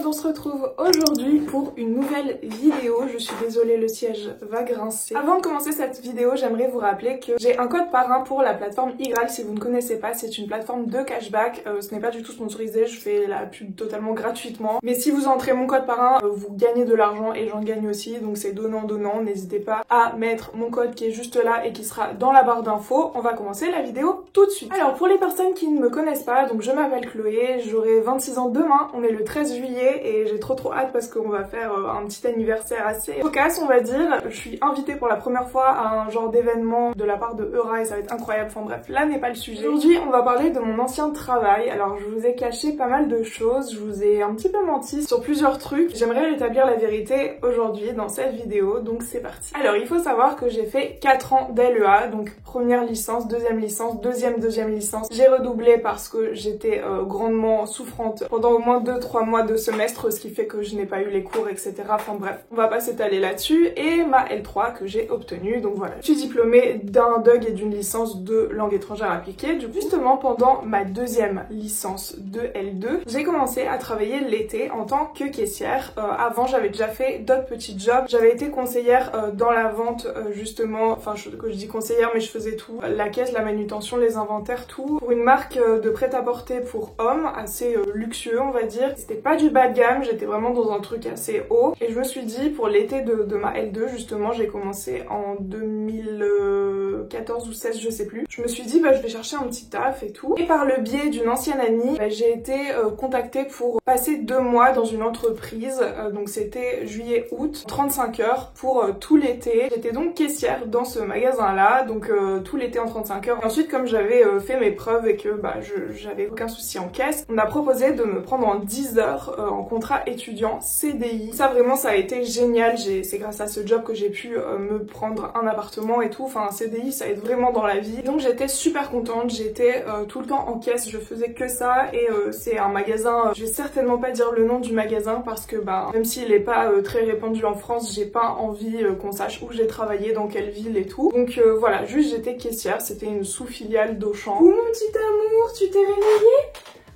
on se retrouve aujourd'hui pour une nouvelle vidéo. Je suis désolée, le siège va grincer. Avant de commencer cette vidéo, j'aimerais vous rappeler que j'ai un code parrain pour la plateforme Igral. Si vous ne connaissez pas, c'est une plateforme de cashback. Ce n'est pas du tout sponsorisé, je fais la pub totalement gratuitement. Mais si vous entrez mon code parrain, vous gagnez de l'argent et j'en gagne aussi. Donc c'est donnant-donnant. N'hésitez pas à mettre mon code qui est juste là et qui sera dans la barre d'infos. On va commencer la vidéo tout de suite. Alors pour les personnes qui ne me connaissent pas, donc je m'appelle Chloé, j'aurai 26 ans demain. On est le 13 juillet et j'ai trop hâte parce qu'on va faire un petit anniversaire assez cocasse, on va dire. Je suis invitée pour la première fois à un genre d'événement de la part de Eura et ça va être incroyable. Enfin bref, là n'est pas le sujet. Aujourd'hui, on va parler de mon ancien travail. Alors je vous ai caché pas mal de choses, je vous ai un petit peu menti sur plusieurs trucs. J'aimerais rétablir la vérité aujourd'hui dans cette vidéo, donc c'est parti. Alors il faut savoir que j'ai fait 4 ans d'LEA, donc première licence, deuxième licence, deuxième licence. J'ai redoublé parce que j'étais grandement souffrante pendant au moins 2-3 mois de semestre, ce qui fait que je n'ai pas eu les cours, etc. Enfin bref, on va pas s'étaler là-dessus. Et ma L3 que j'ai obtenue, donc voilà. Je suis diplômée d'un DUG et d'une licence de langue étrangère appliquée. Du coup, justement, pendant ma deuxième licence de L2, j'ai commencé à travailler l'été en tant que caissière. Avant, j'avais déjà fait d'autres petits jobs. J'avais été conseillère dans la vente, justement, enfin, que je dis conseillère, mais je faisais tout. La caisse, la manutention, les inventaires, tout. Pour une marque de prêt-à-porter pour hommes, assez luxueux, on va dire. C'était pas du bas de gamme, j'étais vraiment dans un truc assez haut. Et je me suis dit, pour l'été de ma L2, justement, j'ai commencé en 2014 ou 16, je sais plus. Je me suis dit, bah, je vais chercher un petit taf et tout. Et par le biais d'une ancienne amie, bah, j'ai été contactée pour passer 2 mois dans une entreprise. Donc c'était juillet-août, 35 heures pour tout l'été. J'étais donc caissière dans ce magasin-là, donc tout l'été en 35 heures. Et ensuite, comme j'avais fait mes preuves et que bah, j'avais aucun souci en caisse, on m'a proposé de me prendre en 10 heures en contrat étudiant CDI. Ça vraiment, ça a été génial. C'est grâce à ce job que j'ai pu me prendre un appartement et tout. Enfin, un CDI, ça aide vraiment dans la vie. Donc j'étais super contente. J'étais tout le temps en caisse. Je faisais que ça. Et c'est un magasin, je vais certainement pas dire le nom du magasin parce que bah, même s'il est pas très répandu en France, j'ai pas envie qu'on sache où j'ai travaillé, dans quelle ville et tout. Donc voilà, juste j'étais caissière. C'était une sous-filiale d'Auchan. Ouh mon petit amour, tu t'es réveillée?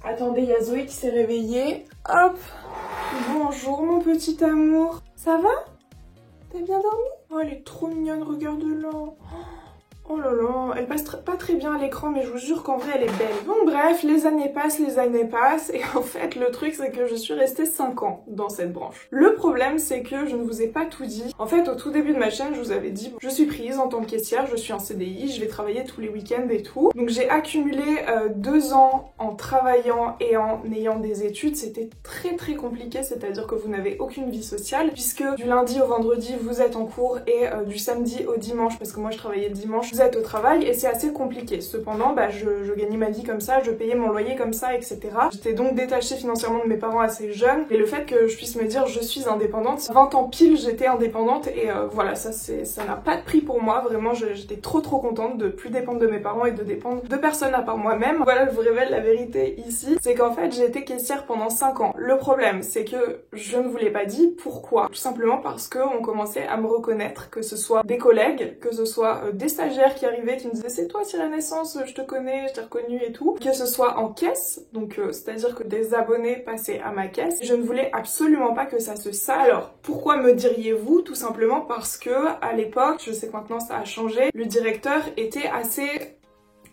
Attendez, il y a Zoé qui s'est réveillée. Hop. Bonjour mon petit amour. Ça va? T'as bien dormi? Oh, elle est trop mignonne, regarde-la. Oh là là, elle passe pas très bien à l'écran, mais je vous jure qu'en vrai elle est belle. Donc bref, les années passent, et en fait le truc c'est que je suis restée 5 ans dans cette branche. Le problème c'est que je ne vous ai pas tout dit. En fait au tout début de ma chaîne je vous avais dit, je suis prise en tant que caissière, je suis en CDI, je vais travailler tous les week-ends et tout. Donc j'ai accumulé 2 ans en travaillant et en ayant des études. C'était très compliqué, c'est-à-dire que vous n'avez aucune vie sociale, puisque du lundi au vendredi vous êtes en cours et du samedi au dimanche, parce que moi je travaillais le dimanche, vous êtes au travail et c'est assez compliqué. Cependant, bah, je gagnais ma vie comme ça, je payais mon loyer comme ça, etc. J'étais donc détachée financièrement de mes parents assez jeunes et le fait que je puisse me dire je suis indépendante, 20 ans pile j'étais indépendante et voilà, ça n'a pas de prix pour moi. Vraiment, j'étais trop contente de plus dépendre de mes parents et de dépendre de personne à part moi-même. Voilà, je vous révèle la vérité ici, c'est qu'en fait j'ai été caissière pendant 5 ans. Le problème, c'est que je ne vous l'ai pas dit. Pourquoi? Tout simplement parce qu'on commençait à me reconnaître, que ce soit des collègues, que ce soit des stagiaires qui arrivaient, qui me disaient c'est toi Sirène Essence, je te connais, je t'ai reconnue et tout. Que ce soit en caisse, donc c'est-à-dire que des abonnés passaient à ma caisse. Je ne voulais absolument pas que ça se sache. Alors, pourquoi me diriez-vous? Tout simplement parce que à l'époque, je sais que maintenant ça a changé, le directeur était assez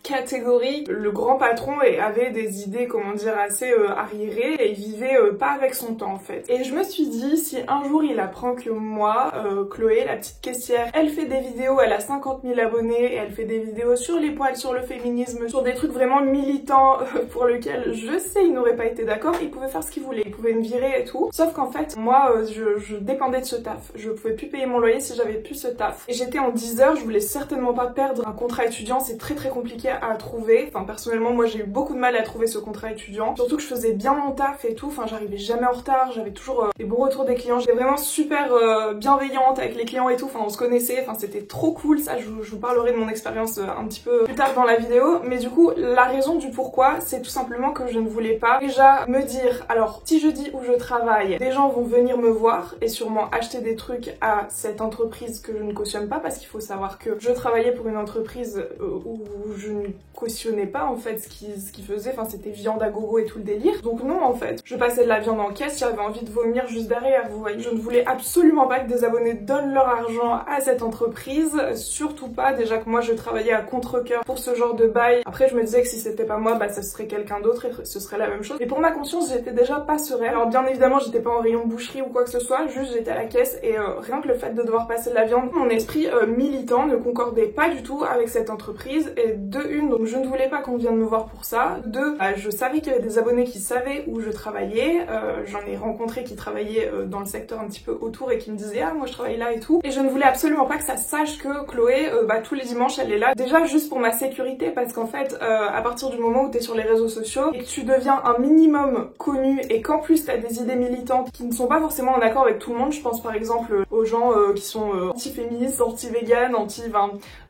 catégorique, le grand patron avait des idées, comment dire, assez arriérées et il vivait pas avec son temps en fait. Et je me suis dit, si un jour il apprend que moi, Chloé, la petite caissière, elle fait des vidéos, elle a 50 000 abonnés et elle fait des vidéos sur les poils, sur le féminisme, sur des trucs vraiment militants pour lesquels je sais il n'aurait pas été d'accord, il pouvait faire ce qu'il voulait, il pouvait me virer et tout. Sauf qu'en fait, moi, je dépendais de ce taf. Je pouvais plus payer mon loyer si j'avais plus ce taf. Et j'étais en 10 heures, je voulais certainement pas perdre un contrat étudiant, c'est très compliqué à trouver. Enfin personnellement moi j'ai eu beaucoup de mal à trouver ce contrat étudiant. Surtout que je faisais bien mon taf et tout, enfin j'arrivais jamais en retard, j'avais toujours des bons retours des clients. J'étais vraiment super bienveillante avec les clients et tout, enfin on se connaissait, enfin c'était trop cool. Ça je vous parlerai de mon expérience un petit peu plus tard dans la vidéo. Mais du coup la raison du pourquoi c'est tout simplement que je ne voulais pas déjà me dire, alors si je dis où je travaille, des gens vont venir me voir et sûrement acheter des trucs à cette entreprise que je ne cautionne pas, parce qu'il faut savoir que je travaillais pour une entreprise où je ne cautionnais pas en fait ce qu'ils faisaient, enfin c'était viande à gogo et tout le délire. Donc non en fait, je passais de la viande en caisse, j'avais envie de vomir juste derrière, vous voyez. Je ne voulais absolument pas que des abonnés donnent leur argent à cette entreprise, surtout pas, déjà que moi je travaillais à contre-cœur pour ce genre de bail. Après je me disais que si c'était pas moi, bah ce serait quelqu'un d'autre et ce serait la même chose. Et pour ma conscience, j'étais déjà pas sereine. Alors bien évidemment, j'étais pas en rayon boucherie ou quoi que ce soit, juste j'étais à la caisse et rien que le fait de devoir passer de la viande, mon esprit militant ne concordait pas du tout avec cette entreprise. Et de une, donc je ne voulais pas qu'on vienne me voir pour ça. Deux, je savais qu'il y avait des abonnés qui savaient où je travaillais. J'en ai rencontré qui travaillaient dans le secteur un petit peu autour et qui me disaient ah moi je travaille là et tout. Et je ne voulais absolument pas que ça sache que Chloé, tous les dimanches elle est là. Déjà juste pour ma sécurité, parce qu'en fait à partir du moment où t'es sur les réseaux sociaux et que tu deviens un minimum connu et qu'en plus t'as des idées militantes qui ne sont pas forcément en accord avec tout le monde, je pense par exemple aux gens qui sont anti-féministes, anti-véganes,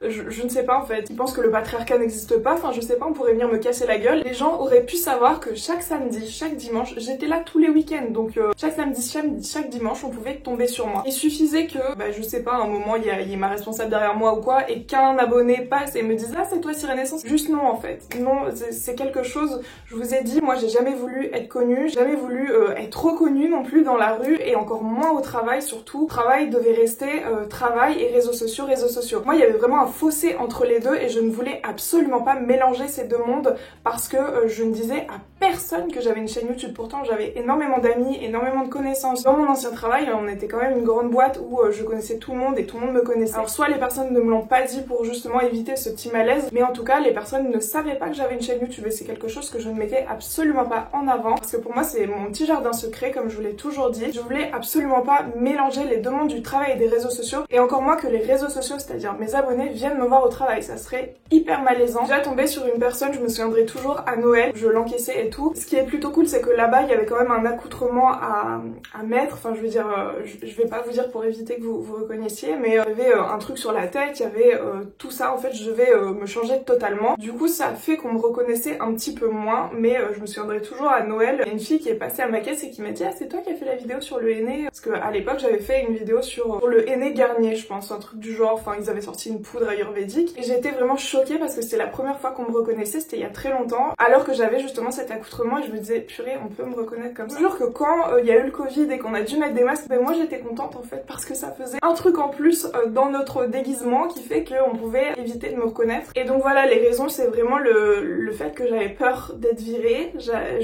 je ne sais pas en fait, ils pensent que le patriarcat n'existe pas, enfin je sais pas, on pourrait venir me casser la gueule. Les gens auraient pu savoir que chaque samedi, chaque dimanche, j'étais là tous les week-ends, donc chaque samedi, chaque dimanche, on pouvait tomber sur moi. Il suffisait que, je sais pas, à un moment il y ait ma responsable derrière moi ou quoi, et qu'un abonné passe et me dise ah c'est toi Cyrénaissance, juste non en fait, non, c'est quelque chose, je vous ai dit, moi j'ai jamais voulu être connue, jamais voulu être reconnue non plus dans la rue et encore moins au travail, surtout. Travail devait rester travail et réseaux sociaux. Moi il y avait vraiment un fossé entre les deux et je ne voulais absolument pas mélanger ces deux mondes parce que je ne disais à personne que j'avais une chaîne YouTube. Pourtant j'avais énormément d'amis, énormément de connaissances. Dans mon ancien travail, on était quand même une grande boîte où je connaissais tout le monde et tout le monde me connaissait. Alors soit les personnes ne me l'ont pas dit pour justement éviter ce petit malaise, mais en tout cas les personnes ne savaient pas que j'avais une chaîne YouTube et c'est quelque chose que je ne mettais absolument pas en avant parce que pour moi c'est mon petit jardin secret comme je vous l'ai toujours dit. Je voulais absolument pas mélanger les deux mondes du travail et des réseaux sociaux et encore moins que les réseaux sociaux, c'est-à-dire mes abonnés, viennent me voir au travail. Ça serait hyper malaisant. J'ai tombé sur une personne, je me souviendrai toujours, à Noël, je l'encaissais et tout. Ce qui est plutôt cool, c'est que là-bas il y avait quand même un accoutrement à mettre, enfin je veux dire, je vais pas vous dire pour éviter que vous reconnaissiez, mais il y avait un truc sur la tête, il y avait tout ça, en fait je devais me changer totalement. Du coup ça a fait qu'on me reconnaissait un petit peu moins, mais je me souviendrai toujours à Noël, il y a une fille qui est passée à ma caisse et qui m'a dit ah c'est toi qui as fait la vidéo sur le henné, parce qu'à l'époque j'avais fait une vidéo sur le henné Garnier, je pense, un truc du genre, enfin ils avaient sorti une poudre ayurvédique et j'ai été vraiment choquée parce que c'était la première fois qu'on me reconnaissait, c'était il y a très longtemps, alors que j'avais justement cet accoutrement et je me disais purée on peut me reconnaître comme ça. Toujours que quand il y a eu le Covid et qu'on a dû mettre des masques, moi j'étais contente en fait parce que ça faisait un truc en plus dans notre déguisement qui fait qu'on pouvait éviter de me reconnaître. Et donc voilà, les raisons c'est vraiment le fait que j'avais peur d'être virée,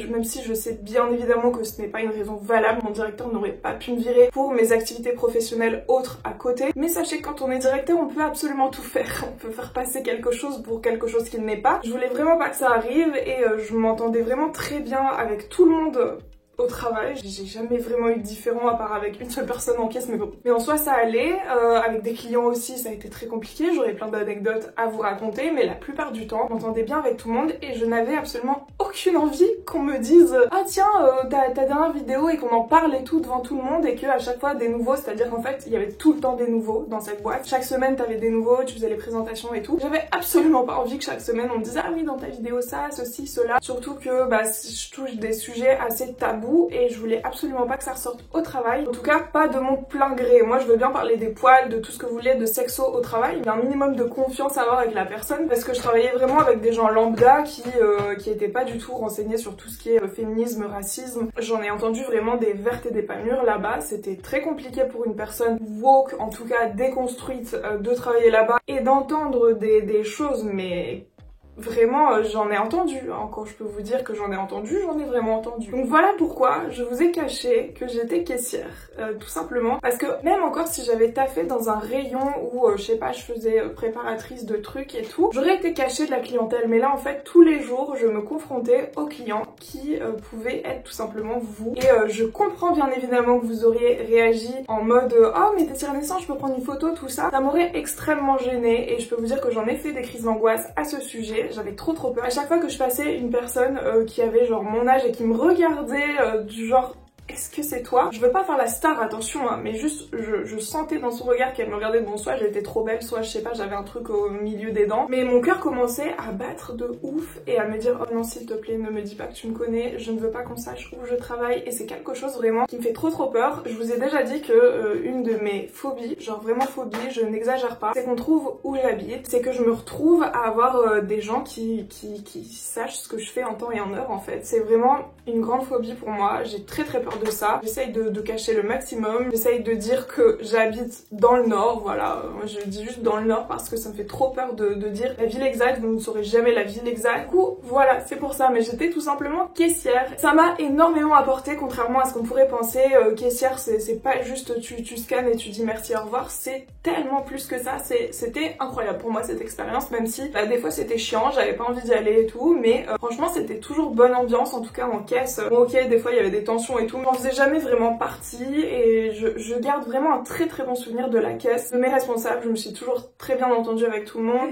même si je sais bien évidemment que ce n'est pas une raison valable, mon directeur n'aurait pas pu me virer pour mes activités professionnelles autres à côté, mais sachez que quand on est directeur on peut absolument tout faire, on peut faire passer quelque chose pour quelque chose qui ne l'est pas. Je voulais vraiment pas que ça arrive et je m'entendais vraiment très bien avec tout le monde au travail. J'ai jamais vraiment eu de différent à part avec une seule personne en caisse, mais bon. Mais en soi ça allait, avec des clients aussi ça a été très compliqué, j'aurais plein d'anecdotes à vous raconter, mais la plupart du temps, je m'entendais bien avec tout le monde et je n'avais absolument aucune envie qu'on me dise ah tiens ta dernière vidéo et qu'on en parle et tout devant tout le monde et que à chaque fois des nouveaux, c'est-à-dire qu'en fait il y avait tout le temps des nouveaux dans cette boîte. Chaque semaine t'avais des nouveaux, tu faisais les présentations et tout. J'avais absolument pas envie que chaque semaine on me dise ah oui dans ta vidéo ça, ceci, cela. Surtout que je touche des sujets assez tabous et je voulais absolument pas que ça ressorte au travail. En tout cas pas de mon plein gré. Moi je veux bien parler des poils, de tout ce que vous voulez, de sexo au travail. Il y a un minimum de confiance à avoir avec la personne parce que je travaillais vraiment avec des gens lambda qui étaient pas du tout renseignés sur tout ce qui est féminisme, racisme. J'en ai entendu vraiment des vertes et des pas mûres là-bas. C'était très compliqué pour une personne woke, en tout cas déconstruite, de travailler là-bas et d'entendre des choses mais vraiment j'en ai entendu, quand je peux vous dire que j'en ai entendu, j'en ai vraiment entendu. Donc voilà pourquoi je vous ai caché que j'étais caissière, tout simplement parce que même encore si j'avais taffé dans un rayon où je sais pas, je faisais préparatrice de trucs et tout, j'aurais été cachée de la clientèle, mais là en fait tous les jours je me confrontais aux clients qui pouvaient être tout simplement vous. Et je comprends bien évidemment que vous auriez réagi en mode oh mais t'es Cyrénaissance, je peux prendre une photo, tout ça. Ça m'aurait extrêmement gênée et je peux vous dire que j'en ai fait des crises d'angoisse à ce sujet. J'avais trop peur. À chaque fois que je passais une personne qui avait genre mon âge et qui me regardait du genre est-ce que c'est toi? Je veux pas faire la star, attention, hein, mais juste je sentais dans son regard qu'elle me regardait, bon soit j'étais trop belle, soit je sais pas, j'avais un truc au milieu des dents, mais mon cœur commençait à battre de ouf et à me dire oh non s'il te plaît ne me dis pas que tu me connais, je ne veux pas qu'on sache où je travaille, et c'est quelque chose vraiment qui me fait trop peur. Je vous ai déjà dit que une de mes phobies, genre vraiment phobie, je n'exagère pas, c'est qu'on trouve où j'habite, c'est que je me retrouve à avoir des gens qui sachent ce que je fais en temps et en heure en fait. C'est vraiment une grande phobie pour moi, j'ai très peur de ça. J'essaye de cacher le maximum, j'essaye de dire que j'habite dans le nord, voilà, je dis juste dans le nord parce que ça me fait trop peur de dire la ville exacte, vous ne saurez jamais la ville exacte. Du coup, voilà, c'est pour ça, mais j'étais tout simplement caissière. Ça m'a énormément apporté, contrairement à ce qu'on pourrait penser. Caissière, c'est pas juste tu scannes et tu dis merci, au revoir, c'est tellement plus que ça. C'était incroyable pour moi cette expérience, même si des fois c'était chiant, j'avais pas envie d'y aller et tout, mais franchement c'était toujours bonne ambiance, en tout cas en caisse. Bon ok, des fois il y avait des tensions et tout, mais j'en faisais jamais vraiment partie, et je garde vraiment un très bon souvenir de la caisse, de mes responsables. Je me suis toujours très bien entendue avec tout le monde.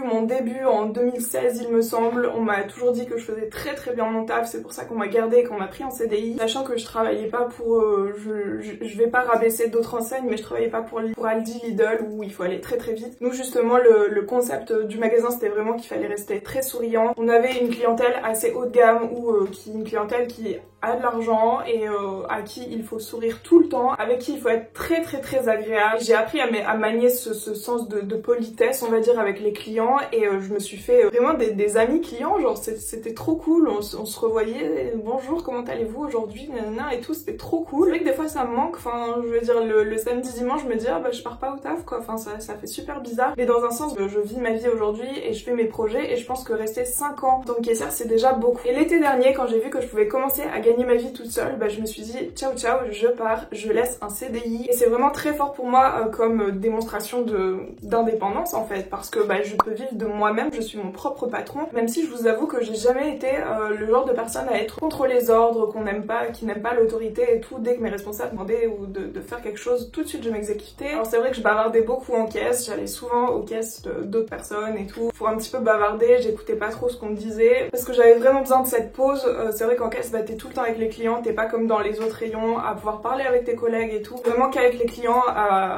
Mon début en 2016 il me semble, on m'a toujours dit que je faisais très bien mon taf, c'est pour ça qu'on m'a gardée et qu'on m'a pris en CDI, sachant que je travaillais pas pour, je vais pas rabaisser d'autres enseignes, mais je travaillais pas pour Aldi, Lidl, où il faut aller très vite. Nous justement le concept du magasin c'était vraiment qu'il fallait rester très souriant. On avait une clientèle assez haut de gamme, ou une clientèle qui a de l'argent et à qui il faut sourire tout le temps, avec qui il faut être très agréable. J'ai appris à manier ce sens de politesse, on va dire, avec les clients, et je me suis fait vraiment des amis clients, genre c'était trop cool, on se revoyait, bonjour comment allez-vous aujourd'hui, nanana et tout, c'était trop cool. C'est vrai que des fois ça me manque, enfin je veux dire le samedi dimanche je me dis ah bah je pars pas au taf quoi, enfin ça fait super bizarre, mais dans un sens je vis ma vie aujourd'hui et je fais mes projets, et je pense que rester 5 ans en tant que caissière c'est déjà beaucoup. Et l'été dernier quand j'ai vu que je pouvais commencer à gagner ma vie toute seule, bah je me suis dit ciao je pars, je laisse un CDI, et c'est vraiment très fort pour moi comme démonstration d'indépendance en fait, parce que bah je peux vivre de moi-même, je suis mon propre patron, même si je vous avoue que j'ai jamais été le genre de personne à être contre les ordres, qui n'aime pas l'autorité et tout. Dès que mes responsables demandaient ou de faire quelque chose, tout de suite je m'exécutais. Alors c'est vrai que je bavardais beaucoup en caisse, j'allais souvent aux caisses d'autres personnes et tout, pour un petit peu bavarder, j'écoutais pas trop ce qu'on me disait, parce que j'avais vraiment besoin de cette pause. C'est vrai qu'en caisse bah t'es tout le temps avec les clients, t'es pas comme dans les autres rayons à pouvoir parler avec tes collègues et tout, vraiment qu'avec les clients.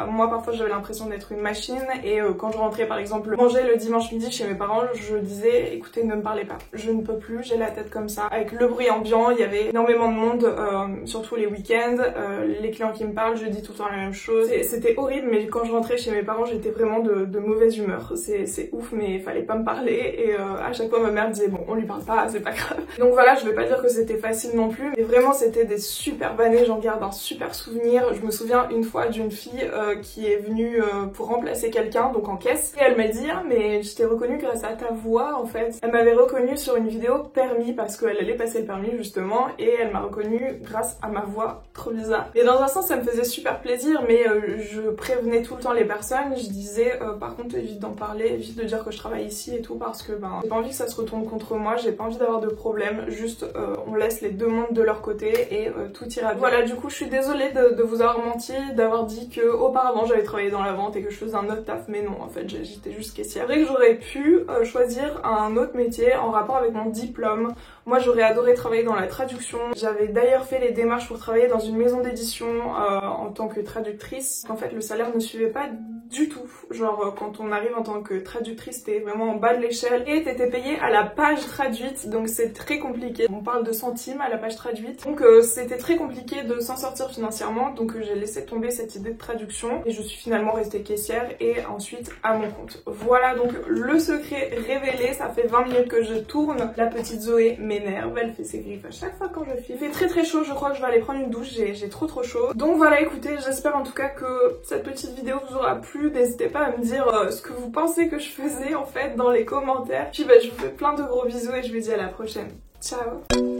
Moi parfois j'avais l'impression d'être une machine, et quand je rentrais par exemple manger le dimanche midi chez mes parents, je disais écoutez ne me parlez pas, je ne peux plus, j'ai la tête comme ça. Avec le bruit ambiant, il y avait énormément de monde, surtout les week-ends, les clients qui me parlent, je dis tout le temps la même chose, c'était horrible. Mais quand je rentrais chez mes parents j'étais vraiment de mauvaise humeur, c'est ouf, mais il fallait pas me parler, et à chaque fois ma mère disait bon on lui parle pas, c'est pas grave. Donc voilà, je vais pas dire que c'était facile non plus, mais vraiment c'était des super années, j'en garde un super souvenir. Je me souviens une fois d'une fille qui est venue pour remplacer quelqu'un, donc en caisse, et elle m'a dit ah mais je t'ai reconnue grâce à ta voix en fait. Elle m'avait reconnue sur une vidéo permis parce qu'elle allait passer le permis justement, et elle m'a reconnue grâce à ma voix, trop bizarre. Et dans un sens ça me faisait super plaisir, mais je prévenais tout le temps les personnes, je disais par contre évite d'en parler, évite de dire que je travaille ici et tout, parce que ben j'ai pas envie que ça se retourne contre moi, j'ai pas envie d'avoir de problème, juste on laisse les deux mondes de leur côté et tout ira bien. Voilà, du coup je suis désolée de vous avoir menti, d'avoir dit que auparavant j'avais travaillé dans la vente et que je faisais un autre taf, mais non en fait j'étais juste caissière. C'est vrai que j'aurais pu choisir un autre métier en rapport avec mon diplôme. Moi j'aurais adoré travailler dans la traduction, j'avais d'ailleurs fait les démarches pour travailler dans une maison d'édition en tant que traductrice. En fait le salaire ne suivait pas du tout, genre quand on arrive en tant que traductrice t'es vraiment en bas de l'échelle et t'étais payée à la page traduite, donc c'est très compliqué. On parle de centimes à la page traduite, donc c'était très compliqué de s'en sortir financièrement, donc j'ai laissé tomber cette idée de traduction et je suis finalement restée caissière et ensuite à mon compte. Voilà donc le secret révélé, ça fait 20 minutes que je tourne. La petite Zoé m'énerve, elle fait ses griffes à chaque fois quand je filme. Il fait très chaud, je crois que je vais aller prendre une douche, j'ai trop chaud. Donc voilà, écoutez, j'espère en tout cas que cette petite vidéo vous aura plu. N'hésitez pas à me dire ce que vous pensez que je faisais en fait dans les commentaires. Puis bah je vous fais plein de gros bisous et je vous dis à la prochaine. Ciao.